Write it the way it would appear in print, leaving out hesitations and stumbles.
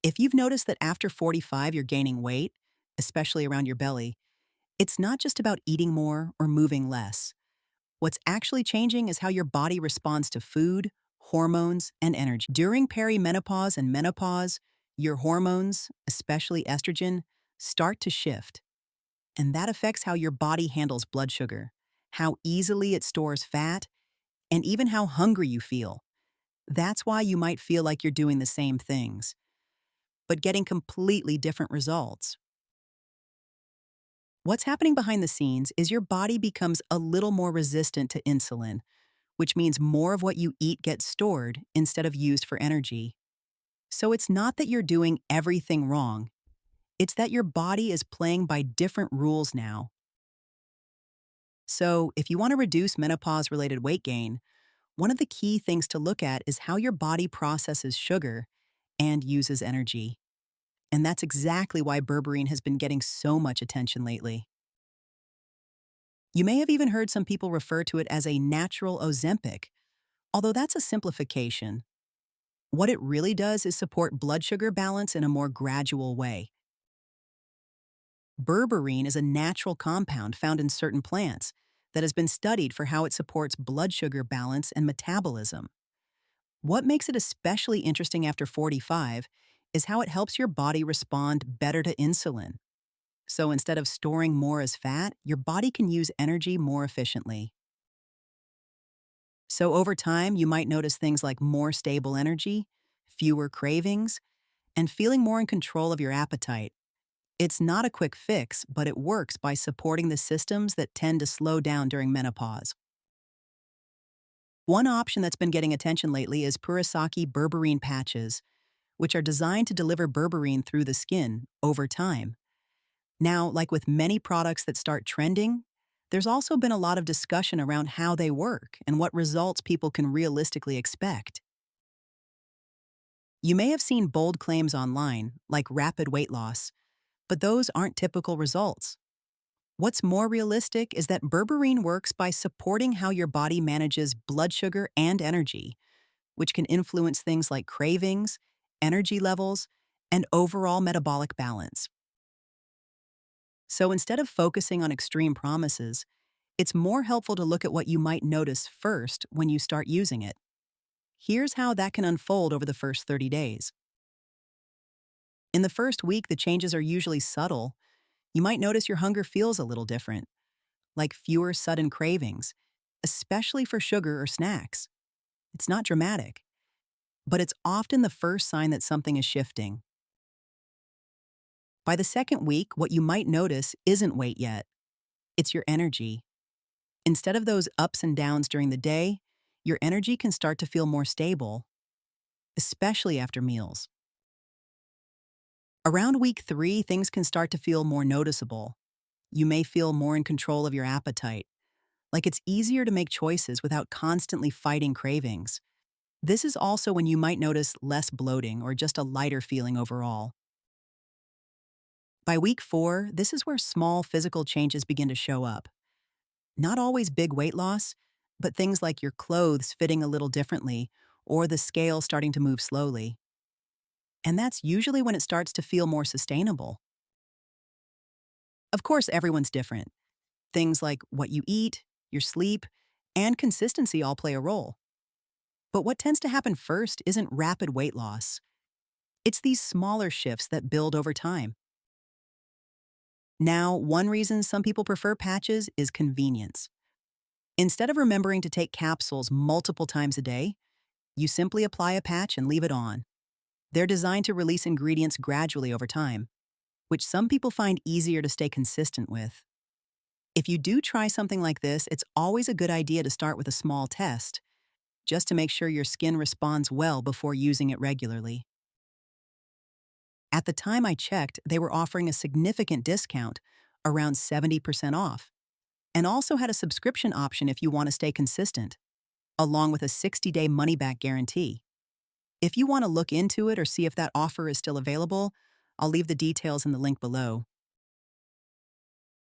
If you've noticed that after 45 you're gaining weight, especially around your belly, it's not just about eating more or moving less. What's actually changing is how your body responds to food, hormones, and energy. During perimenopause and menopause, your hormones, especially estrogen, start to shift. And that affects how your body handles blood sugar, how easily it stores fat, and even how hungry you feel. That's why you might feel like you're doing the same things, but getting completely different results. What's happening behind the scenes is your body becomes a little more resistant to insulin, which means more of what you eat gets stored instead of used for energy. So it's not that you're doing everything wrong, it's that your body is playing by different rules now. So if you want to reduce menopause-related weight gain, one of the key things to look at is how your body processes sugar and uses energy. And that's exactly why berberine has been getting so much attention lately. You may have even heard some people refer to it as a natural Ozempic, although that's a simplification. What it really does is support blood sugar balance in a more gradual way. Berberine is a natural compound found in certain plants that has been studied for how it supports blood sugar balance and metabolism. What makes it especially interesting after 45 is how it helps your body respond better to insulin. So instead of storing more as fat, your body can use energy more efficiently. So over time, you might notice things like more stable energy, fewer cravings, and feeling more in control of your appetite. It's not a quick fix, but it works by supporting the systems that tend to slow down during menopause. One option that's been getting attention lately is Purisaki Berberine Patches, which are designed to deliver berberine through the skin over time. Now, like with many products that start trending, there's also been a lot of discussion around how they work and what results people can realistically expect. You may have seen bold claims online, like rapid weight loss, but those aren't typical results. What's more realistic is that berberine works by supporting how your body manages blood sugar and energy, which can influence things like cravings, energy levels, and overall metabolic balance. So instead of focusing on extreme promises, it's more helpful to look at what you might notice first when you start using it. Here's how that can unfold over the first 30 days. In the first week, the changes are usually subtle. You might notice your hunger feels a little different, like fewer sudden cravings, especially for sugar or snacks. It's not dramatic, but it's often the first sign that something is shifting. By the second week, what you might notice isn't weight yet. It's your energy. Instead of those ups and downs during the day, your energy can start to feel more stable, especially after meals. Around week 3, things can start to feel more noticeable. You may feel more in control of your appetite, like it's easier to make choices without constantly fighting cravings. This is also when you might notice less bloating or just a lighter feeling overall. By week 4, this is where small physical changes begin to show up. Not always big weight loss, but things like your clothes fitting a little differently or the scale starting to move slowly. And that's usually when it starts to feel more sustainable. Of course, everyone's different. Things like what you eat, your sleep, and consistency all play a role. But what tends to happen first isn't rapid weight loss. It's these smaller shifts that build over time. Now, one reason some people prefer patches is convenience. Instead of remembering to take capsules multiple times a day, you simply apply a patch and leave it on. They're designed to release ingredients gradually over time, which some people find easier to stay consistent with. If you do try something like this, it's always a good idea to start with a small test, just to make sure your skin responds well before using it regularly. At the time I checked, they were offering a significant discount, around 70% off, and also had a subscription option if you want to stay consistent, along with a 60-day money-back guarantee. If you want to look into it or see if that offer is still available, I'll leave the details in the link below.